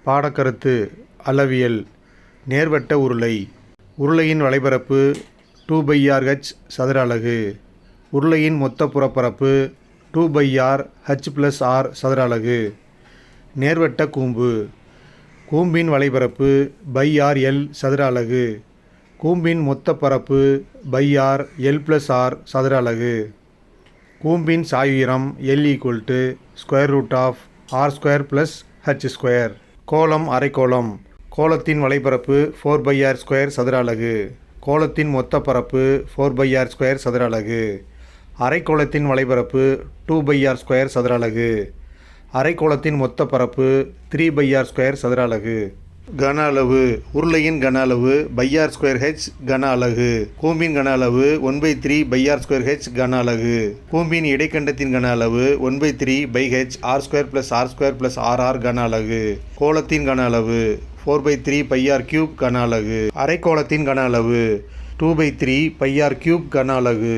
பாடக்கருத்து அளவியல் நேர்வட்ட உருளை. உருளையின் வளைபரப்பு 2/r(h) சதுர அலகு. உருளையின் மொத்த புறப்பரப்பு 2/r(h+r) சதுர அலகு. நேர்வட்ட கூம்பு. கூம்பின் வளைபரப்பு r(l) சதுர அலகு. கூம்பின் மொத்த பரப்பு r(l+r) சதுர அலகு. கூம்பின் சாய்வுயரம் L √r² + h². கோளம் அரைக்கோளம். கோளத்தின் வளைபரப்பு 4/r² சதுர அலகு. கோளத்தின் மொத்த பரப்பு 4/r² சதுர அலகு. அரைக்கோளத்தின் வளைபரப்பு 2/r² சதுர அலகு. அரைக்கோளத்தின் மொத்த பரப்பு 3/r² சதுர அலகு. கன அளவு. உருளையின் கன அளவு r²h கன அலகு. கூம்பின் கன அளவு 1/3/r²h கன அலகு. கூம்பின் இடைக்கண்டத்தின் கன அளவு 1/3/h r² + r² + rr கன அலகு. கோளத்தின் கன அளவு 4/3πr³ கன அலகு. அரைக்கோளத்தின் கன அளவு 2/3πr³ கன அலகு.